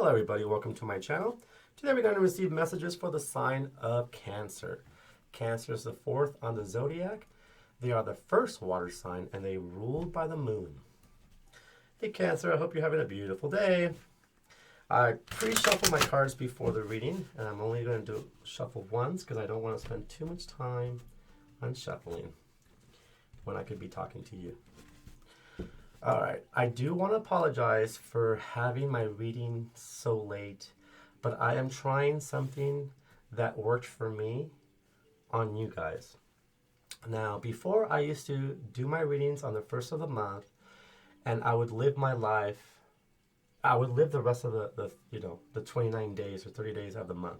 Hello everybody, welcome to my channel. Today we're going to receive messages for the sign of Cancer. Cancer is the fourth on the Zodiac. They are the first water sign and they ruled by the moon. Hey Cancer, I hope you're having a beautiful day. I pre-shuffled my cards before the reading and I'm only going to do shuffle once because I don't want to spend too much time on shuffling when I could be talking to you. All right, I do want to apologize for having my reading so late, but I am trying something that worked for me on you guys. Now, before I used to do my readings on the first of the month, and I would live my life, I would live the rest of the 29 days or 30 days of the month.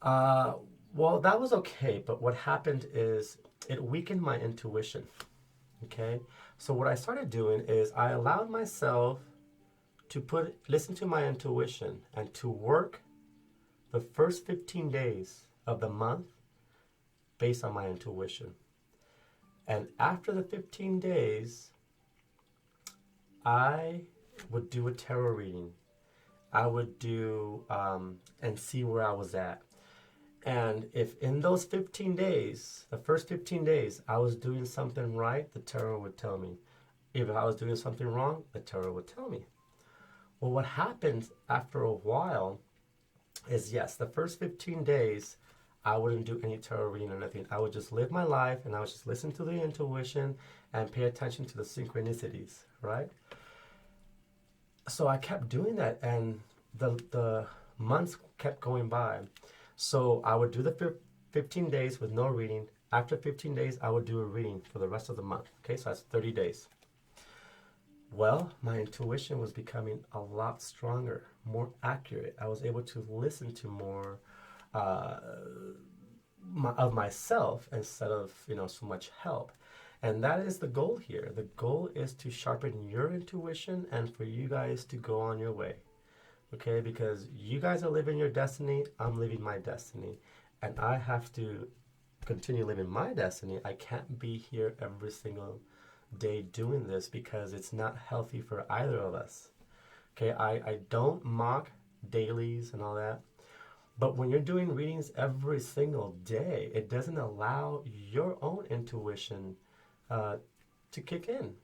Well, that was okay, but what happened is it weakened my intuition. Okay, so what I started doing is I allowed myself to listen to my intuition and to work the first 15 days of the month based on my intuition. And after the 15 days, I would do a tarot reading. I would do and see where I was at. And if in those 15 days, the first 15 days, I was doing something right, the tarot would tell me. If I was doing something wrong, the tarot would tell me. Well, what happens after a while is, yes, the first 15 days, I wouldn't do any tarot reading or nothing. I would just live my life and I would just listen to the intuition and pay attention to the synchronicities, right? So I kept doing that and the months kept going by. So I would do the 15 days with no reading. After 15 days, I would do a reading for the rest of the month. Okay, so that's 30 days. Well, my intuition was becoming a lot stronger, more accurate. I was able to listen to more of myself instead of so much help. And that is the goal here. The goal is to sharpen your intuition and for you guys to go on your way. Okay, because you guys are living your destiny, I'm living my destiny. And I have to continue living my destiny. I can't be here every single day doing this because it's not healthy for either of us. Okay, I don't mock dailies and all that. But when you're doing readings every single day, it doesn't allow your own intuition to kick in.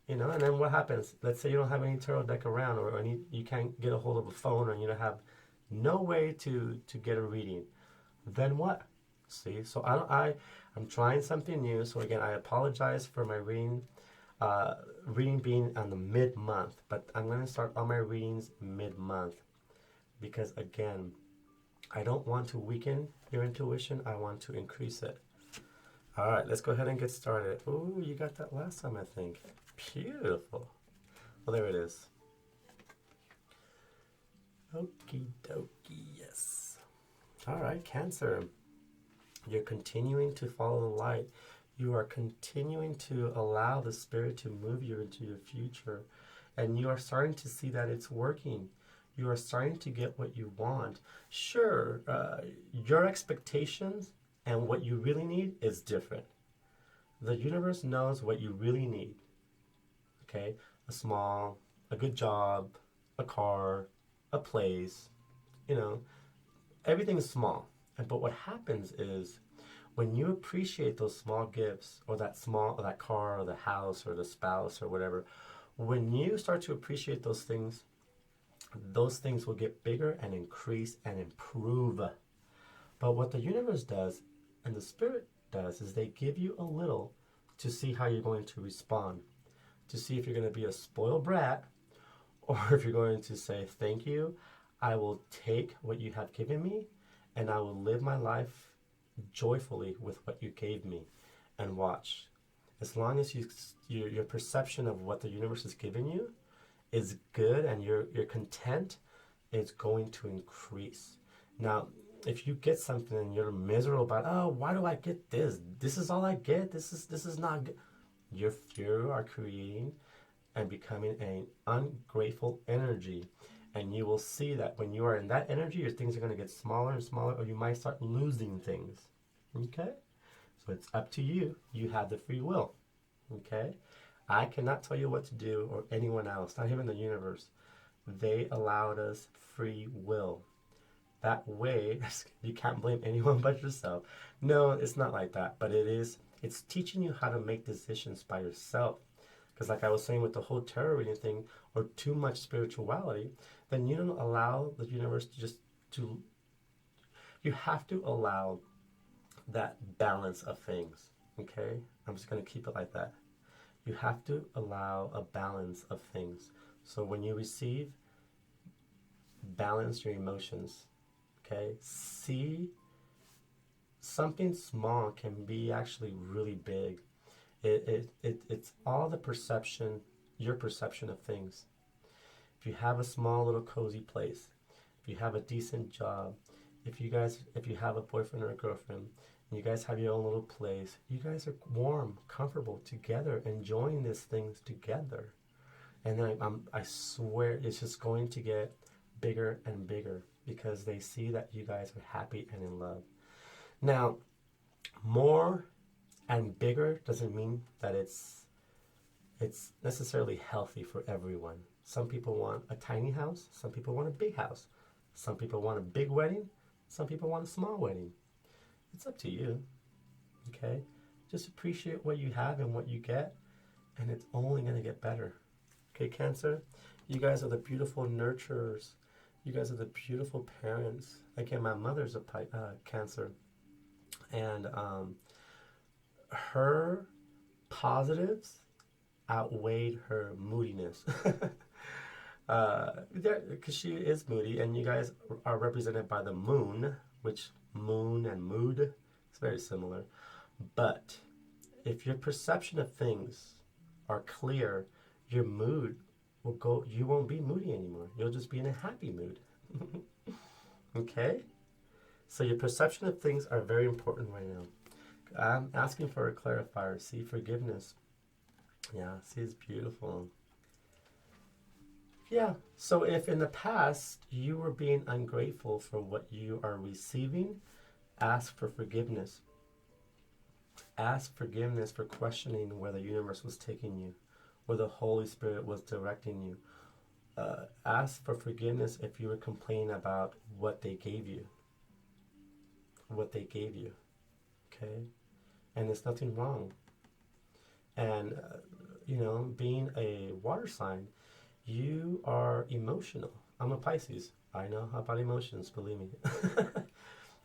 And then what happens? Let's say you don't have any tarot deck around or you can't get a hold of a phone or you don't have no way to get a reading. Then what? See, so I'm trying something new. So again, I apologize for my reading being on the mid-month, but I'm going to start all my readings mid-month because again, I don't want to weaken your intuition. I want to increase it. All right, let's go ahead and get started. Ooh, you got that last time, I think. Beautiful. Well, there it is. Okie dokie, yes. All right, Cancer. You're continuing to follow the light. You are continuing to allow the Spirit to move you into your future. And you are starting to see that it's working. You are starting to get what you want. Sure, your expectations and what you really need is different. The universe knows what you really need. Okay, a good job, a car, a place, everything is small. But what happens is when you appreciate those small gifts or that car or the house or the spouse or whatever, when you start to appreciate those things will get bigger and increase and improve. But what the universe does and the Spirit does is they give you a little to see how you're going to respond. To see if you're going to be a spoiled brat or if you're going to say, thank you, I will take what you have given me and I will live my life joyfully with what you gave me. And watch, as long as your perception of what the universe has given you is good and you're content, it's going to increase. Now, if you get something and you're miserable about, oh, why do I get this? This is all I get. This is not good. You are creating and becoming an ungrateful energy. And you will see that when you are in that energy, your things are going to get smaller and smaller, or you might start losing things. Okay? So it's up to you. You have the free will. Okay? I cannot tell you what to do or anyone else, not even the universe. They allowed us free will. That way, you can't blame anyone but yourself. No, it's not like that, but it's teaching you how to make decisions by yourself. Because like I was saying with the whole tarot reading thing, or too much spirituality, then you don't allow the universe to you have to allow that balance of things. Okay? I'm just going to keep it like that. You have to allow a balance of things. So when you receive, balance your emotions. Okay? See, something small can be actually really big. It's all the perception, your perception of things. If you have a small little cozy place, if you have a decent job, if you have a boyfriend or a girlfriend, and you guys have your own little place, you guys are warm, comfortable together, enjoying these things together. And then I swear it's just going to get bigger and bigger because they see that you guys are happy and in love. Now, more and bigger doesn't mean that it's necessarily healthy for everyone. Some people want a tiny house, some people want a big house. Some people want a big wedding, some people want a small wedding. It's up to you, okay? Just appreciate what you have and what you get, and it's only going to get better. Okay, Cancer? You guys are the beautiful nurturers. You guys are the beautiful parents. Again, my mother's a Cancer, and her positives outweighed her moodiness. Because she is moody, and you guys are represented by the moon, which moon and mood is very similar. But if your perception of things are clear, your mood will go, you won't be moody anymore. You'll just be in a happy mood. Okay? So your perception of things are very important right now. I'm asking for a clarifier. See, forgiveness. Yeah, see, it's beautiful. Yeah, so if in the past you were being ungrateful for what you are receiving, ask for forgiveness. Ask forgiveness for questioning where the universe was taking you, where the Holy Spirit was directing you. Ask for forgiveness if you were complaining about what they gave you. What they gave you. Okay? And there's nothing wrong. And, being a water sign, you are emotional. I'm a Pisces. I know about emotions, believe me.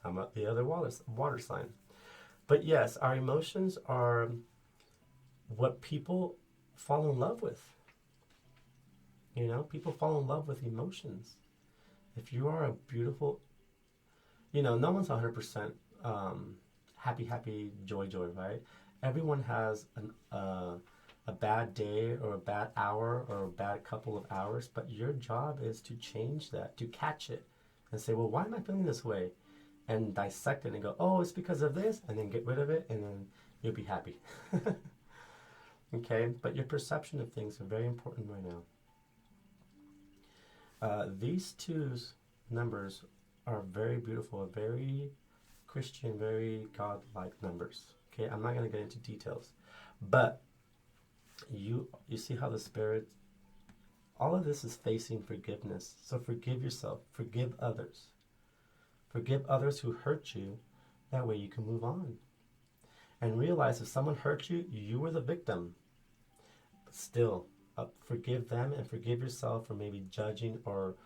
I'm the other water sign. But yes, our emotions are what people fall in love with. People fall in love with emotions. If you are a beautiful, no one's 100% happy, joy, right? Everyone has a bad day or a bad hour or a bad couple of hours, but your job is to change that, to catch it and say, well, why am I feeling this way? And dissect it and go, oh, it's because of this, and then get rid of it, and then you'll be happy. Okay, but your perception of things are very important right now. These two numbers are very beautiful, very Christian, very God-like numbers. Okay, I'm not going to get into details, but you see how the Spirit, all of this is facing forgiveness. So forgive yourself, forgive others. Forgive others who hurt you. That way you can move on. And realize if someone hurt you, you were the victim. But still, forgive them and forgive yourself for maybe judging or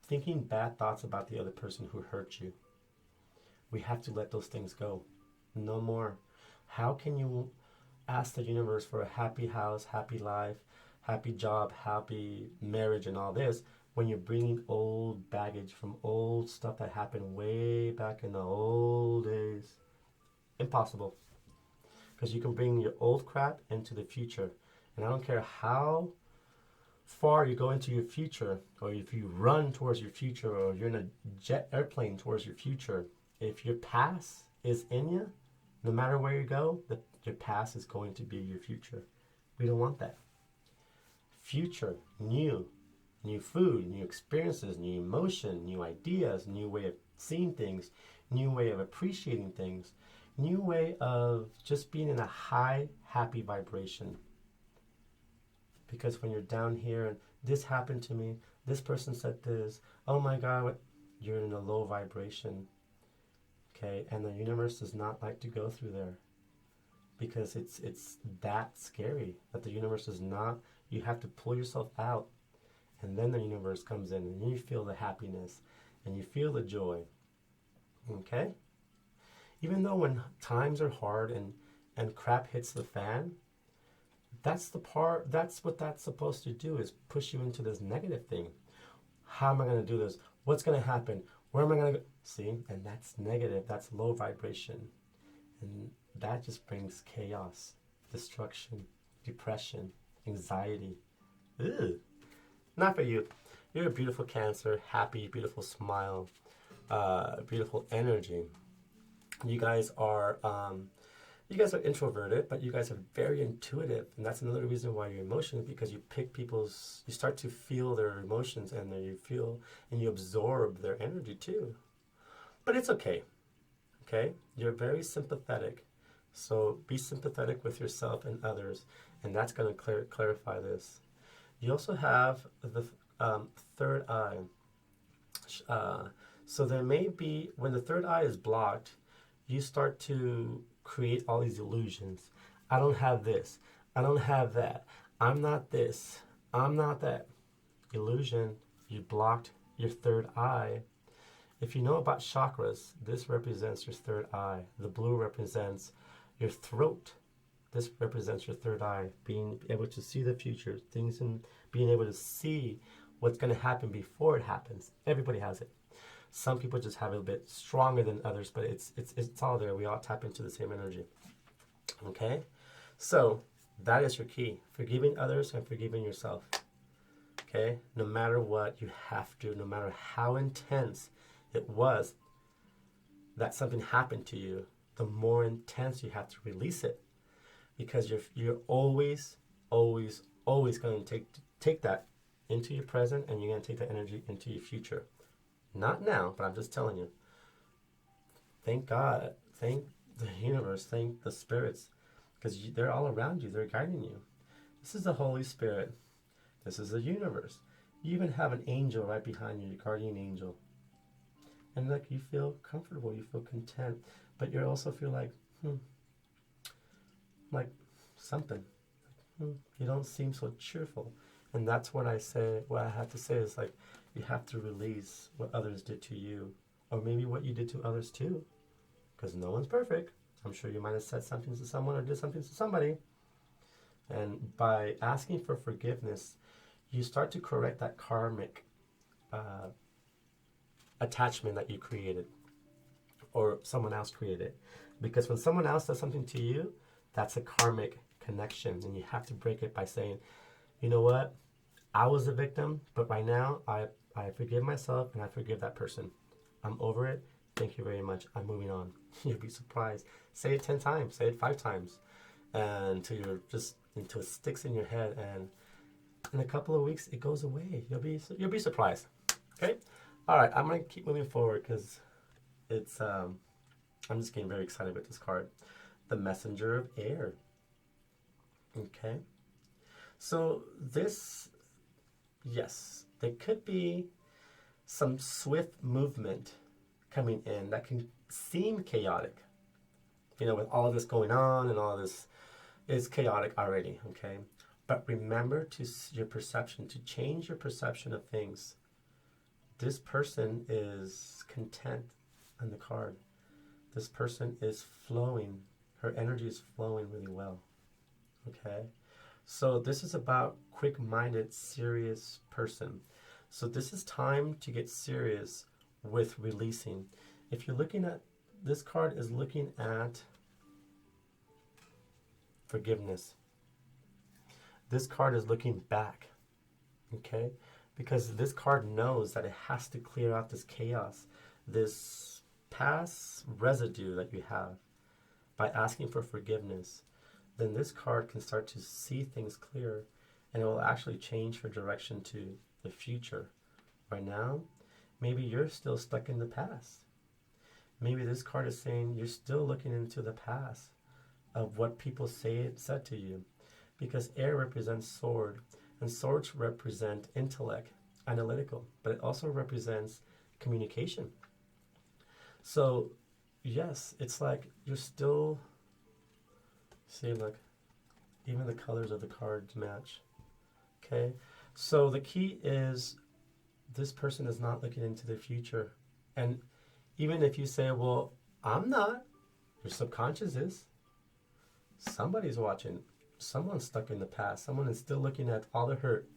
thinking bad thoughts about the other person who hurt you. We have to let those things go. No more. How can you ask the universe for a happy house, happy life, happy job, happy marriage, and all this when you're bringing old baggage from old stuff that happened way back in the old days? Impossible. Because you can bring your old crap into the future. And I don't care how far you go into your future, or if you run towards your future, or you're in a jet airplane towards your future, if your past is in you, no matter where you go, your past is going to be your future. We don't want that. Future, new food, new experiences, new emotion, new ideas, new way of seeing things, new way of appreciating things, new way of just being in a high, happy vibration. Because when you're down here and This happened to me. This person said this. Oh my God, you're in a low vibration. Okay, and the universe does not like to go through there because it's that scary that the universe is not. You have to pull yourself out, and then the universe comes in, and you feel the happiness, and you feel the joy. Okay, even though when times are hard and crap hits the fan, that's the part. That's what that's supposed to do, is push you into this negative thing. How am I going to do this? What's going to happen? Where am I going to go? See, and that's negative. That's low vibration. And that just brings chaos, destruction, depression, anxiety. Ew. Not for you. You're a beautiful Cancer, happy, beautiful smile, beautiful energy. You guys are introverted, but you guys are very intuitive, and that's another reason why you're emotional, because you you start to feel their emotions, and then you absorb their energy too. But it's okay. Okay, you're very sympathetic, so be sympathetic with yourself and others, and that's going to clarify this. You also have the third eye. So there may be, when the third eye is blocked, you start to create all these illusions. I don't have this. I don't have that. I'm not this. I'm not that. Illusion. You blocked your third eye. If you know about chakras, this represents your third eye. The blue represents your throat. This represents your third eye, being able to see the future, things, and being able to see what's going to happen before it happens. Everybody has it. Some people just have it a bit stronger than others, but it's all there. We all tap into the same energy. Okay? So that is your key. Forgiving others and forgiving yourself. Okay? No matter what, you have to, no matter how intense it was that something happened to you, the more intense you have to release it. Because you're always going to take that into your present, and you're going to take that energy into your future. Not now, but I'm just telling you. Thank God, thank the universe, thank the spirits, because they're all around you, they're guiding you. This is the Holy Spirit. This is the universe. You even have an angel right behind you, your guardian angel. And like, you feel comfortable, you feel content, but you also feel like something. You don't seem so cheerful. And that's what I have to say is, like, you have to release what others did to you, or maybe what you did to others too, because no one's perfect. I'm sure you might have said something to someone or did something to somebody. And by asking for forgiveness, you start to correct that karmic attachment that you created, or someone else created. Because when someone else does something to you, that's a karmic connection, and you have to break it by saying, you know what? I was a victim, but right now I forgive myself and I forgive that person. I'm over it. Thank you very much. I'm moving on. You'll be surprised. Say it 10 times. Say it 5 times. And until it sticks in your head, and in a couple of weeks it goes away. You'll be surprised. Okay? All right, I'm going to keep moving forward because it's I'm just getting very excited with this card. The Messenger of Air. Okay? So this, yes, there could be some swift movement coming in that can seem chaotic. You know, with all of this going on and all this is chaotic already, okay? But remember your perception, to change your perception of things. This person is content on the card. This person is flowing. Her energy is flowing really well, okay? So this is about quick-minded, serious person. So this is time to get serious with releasing. If you're looking at, this card is looking at forgiveness. This card is looking back, okay? Because this card knows that it has to clear out this chaos, this past residue that you have. By asking for forgiveness, then this card can start to see things clear, and it will actually change her direction to the future. Right now, maybe you're still stuck in the past. Maybe this card is saying you're still looking into the past of what people said to you. Because air represents sword, And swords represent intellect, analytical, but it also represents communication. So, yes, it's like you're still, see, look, even the colors of the cards match. Okay, so the key is this person is not looking into the future. And even if you say, well, I'm not, your subconscious is. Somebody's watching. Someone's stuck in the past. Someone is still looking at all the hurt,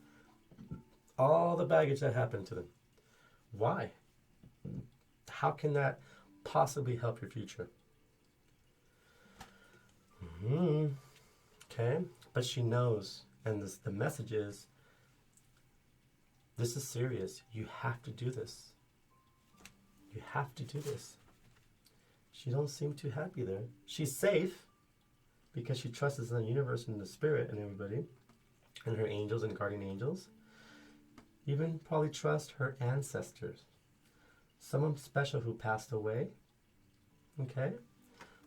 all the baggage that happened to them. Why? How can that possibly help your future? Okay, but she knows, and the message is, this is serious. You have to do this. You have to do this. She don't seem too happy there. She's safe because she trusts in the universe and the spirit and everybody, and her angels and guardian angels. Even probably trust her ancestors. Someone special who passed away. Okay?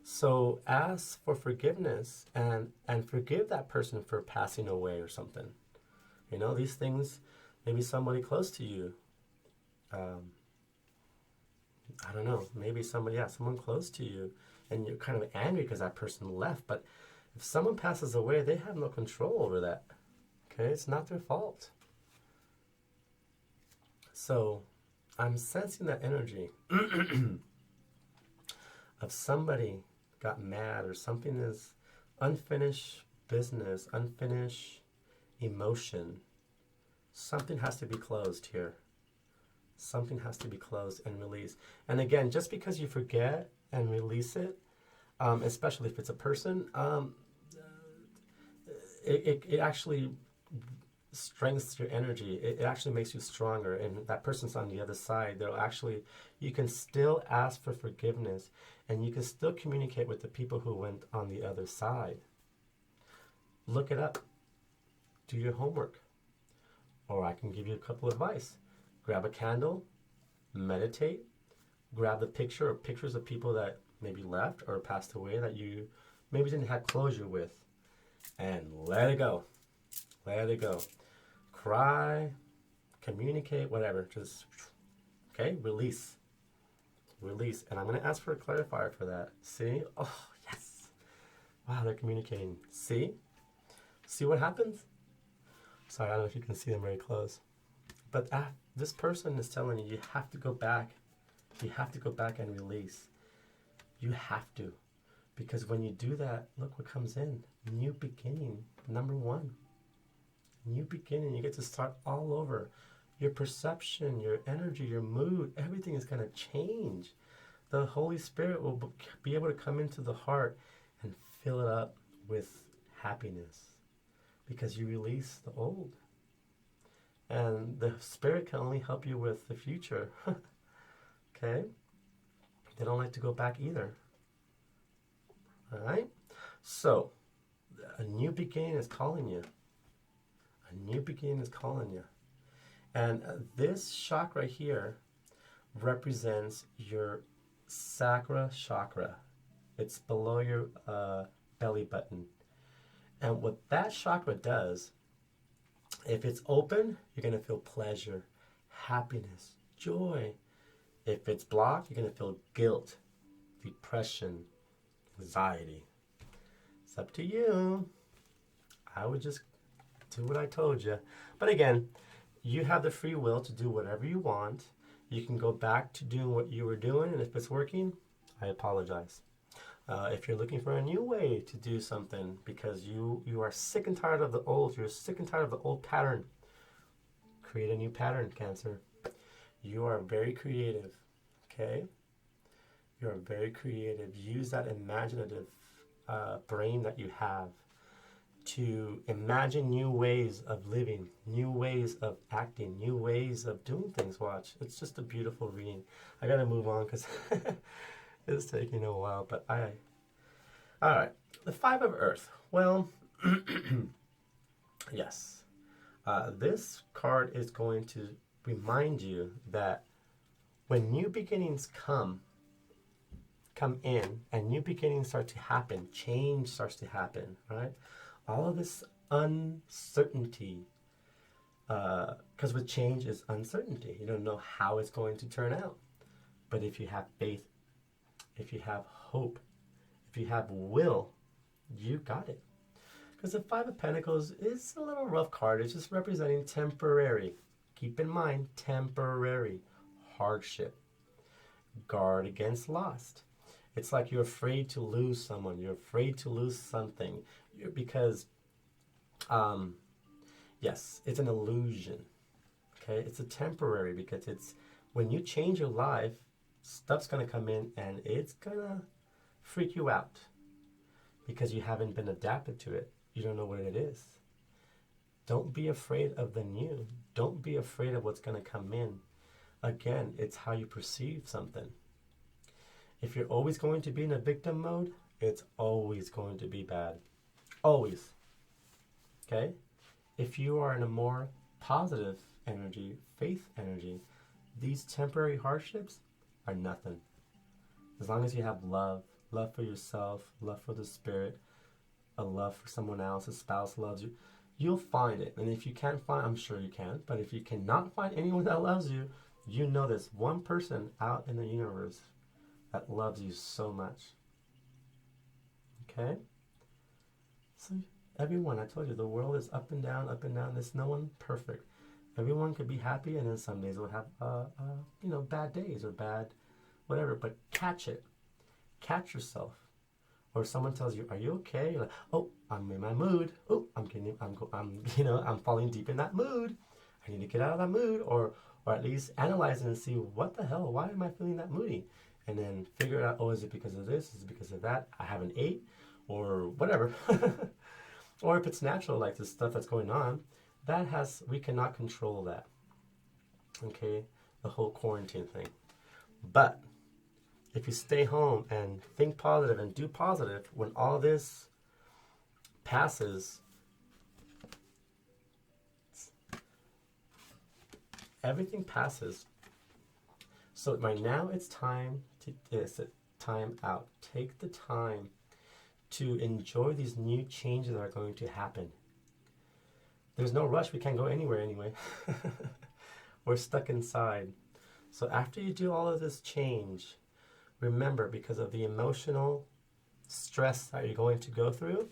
So ask for forgiveness and forgive that person for passing away or something. You know, these things, maybe somebody close to you. I don't know, maybe somebody, someone close to you, and you're kind of angry because that person left. But if someone passes away, they have no control over that. Okay? It's not their fault. So I'm sensing that energy of somebody got mad, or something is unfinished business, unfinished emotion. Something has to be closed here. Something has to be closed and released. And again, just because you forget and release it, especially if it's a person, it actually strengthens your energy. It actually makes you stronger, and that person's on the other side. They'll actually, you can still ask for forgiveness, and you can still communicate with the people who went on the other side. Look it up. Do your homework. Or I can give you a couple of advice. Grab a candle, meditate, grab the picture or pictures of people that maybe left or passed away that you maybe didn't have closure with, and let it go. Let it go. Cry, communicate, whatever. Just, okay, release. Release. And I'm going to ask for a clarifier for that. See? Oh, yes. Wow, they're communicating. See? See what happens? Sorry, I don't know if you can see them very close. But this person is telling you, you have to go back. You have to go back and release. You have to. Because when you do that, look what comes in. New beginning, number one. New beginning. You get to start all over. Your perception, your energy, your mood, everything is going to change. The Holy Spirit will be able to come into the heart and fill it up with happiness. Because you release the old. And the Spirit can only help you with the future. Okay? They don't like to go back either. Alright? So, a new beginning is calling you. A new beginning is calling you. And this chakra here represents your sacral chakra. It's below your belly button. And what that chakra does, if it's open, you're going to feel pleasure, happiness, joy. If it's blocked, you're going to feel guilt, depression, anxiety. It's up to you. I would just do what I told you. But again, you have the free will to do whatever you want. You can go back to doing what you were doing, and if it's working, I apologize. If you're looking for a new way to do something because you are sick and tired of the old, you're sick and tired of the old pattern, create a new pattern, Cancer. You are very creative, okay? You are very creative. Use that imaginative brain that you have to imagine new ways of living, new ways of acting, new ways of doing things. Watch. It's just a beautiful reading. I got to move on because it's taking a while, but all right. The Five of Earth. Well, yes. This card is going to remind you that when new beginnings come in and new beginnings start to happen, change starts to happen, right? All of this uncertainty Because with change is uncertainty. You don't know how it's going to turn out. But if you have faith, if you have hope, if you have will, you got it. Because the Five of Pentacles is a little rough card. It's just representing temporary. Keep in mind, temporary hardship. Guard against loss. It's like you're afraid to lose someone. You're afraid to lose something. Because, yes, it's an illusion. Okay? It's a temporary because it's when you change your life, stuff's going to come in and it's going to freak you out because you haven't been adapted to it. You don't know what it is. Don't be afraid of the new. Don't be afraid of what's going to come in. Again, it's how you perceive something. If you're always going to be in a victim mode, it's always going to be bad. Always. Okay? If you are in a more positive energy, faith energy, these temporary hardships are nothing. As long as you have love, love for yourself, love for the spirit, a love for someone else, a spouse loves you, you'll find it. And if you can't find, I'm sure you can, but if you cannot find anyone that loves you, you know there's one person out in the universe that loves you so much. Okay? So everyone, I told you, the world is up and down, up and down. There's no one perfect. Everyone could be happy, and then some days will have, bad days or bad whatever. But catch it. Catch yourself. Or someone tells you, "Are you okay?" You're like, "Oh, I'm in my mood. Oh, I'm falling deep in that mood. I need to get out of that mood." Or at least analyze it and see, what the hell? Why am I feeling that moody? And then figure it out. Oh, is it because of this? Is it because of that? I haven't ate, or whatever. Or if it's natural, like the stuff that's going on, we cannot control that. Okay, the whole quarantine thing. But if you stay home and think positive and do positive, when all this passes, everything passes. So right now it's time out. Take the time to enjoy these new changes that are going to happen. There's no rush. We can't go anywhere anyway. We're stuck inside. So after you do all of this change, remember, because of the emotional stress that you're going to go through,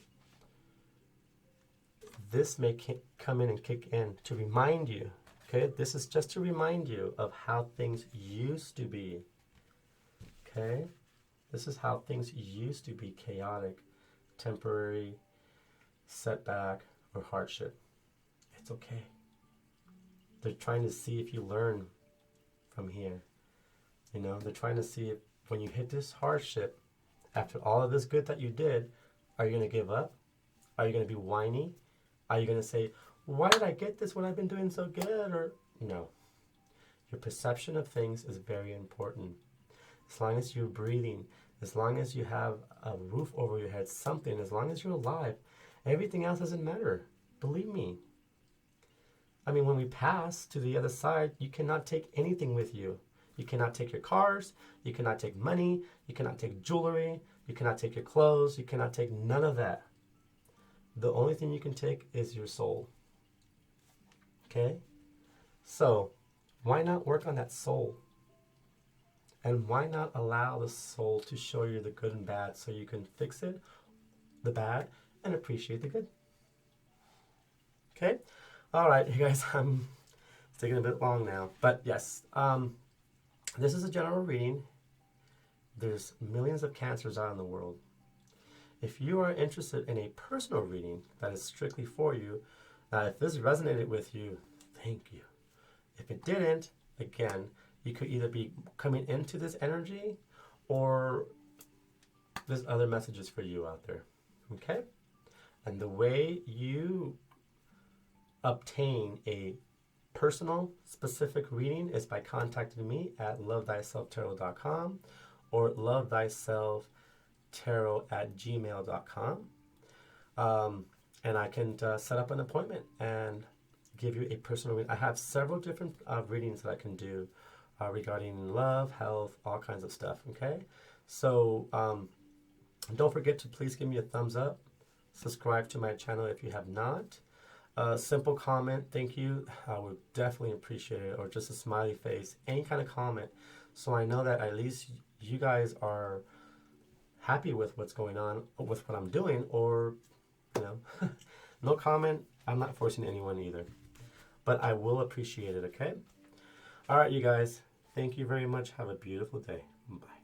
this may come in and kick in to remind you. Okay, this is just to remind you of how things used to be. Okay, this is how things used to be: chaotic, temporary, setback, or hardship. It's okay. They're trying to see if you learn from here. They're trying to see if when you hit this hardship, after all of this good that you did, are you going to give up? Are you going to be whiny? Are you going to say, "Why did I get this when I've been doing so good?" Or no. Your perception of things is very important. As long as you're breathing, as long as you have a roof over your head, something, as long as you're alive, everything else doesn't matter. Believe me. I mean, when we pass to the other side, you cannot take anything with you. You cannot take your cars. You cannot take money. You cannot take jewelry. You cannot take your clothes. You cannot take none of that. The only thing you can take is your soul. Okay? So, why not work on that soul? And why not allow the soul to show you the good and bad so you can fix it, the bad, and appreciate the good? Okay? All right, you guys, it's taking a bit long now. But yes, this is a general reading. There's millions of cancers out in the world. If you are interested in a personal reading that is strictly for you, now if this resonated with you, thank you. If it didn't, again, you could either be coming into this energy or there's other messages for you out there. Okay? And the way you obtain a personal, specific reading is by contacting me at lovethyselftarot.com or lovethyselftarot@gmail.com. And I can set up an appointment and give you a personal reading. I have several different readings that I can do regarding love, health, all kinds of stuff, okay? So don't forget to please give me a thumbs up. Subscribe to my channel if you have not. A simple comment, thank you, I would definitely appreciate it, or just a smiley face, any kind of comment, so I know that at least you guys are happy with what's going on, with what I'm doing, or, you know, no comment, I'm not forcing anyone either. But I will appreciate it, okay? All right, you guys. Thank you very much. Have a beautiful day. Bye.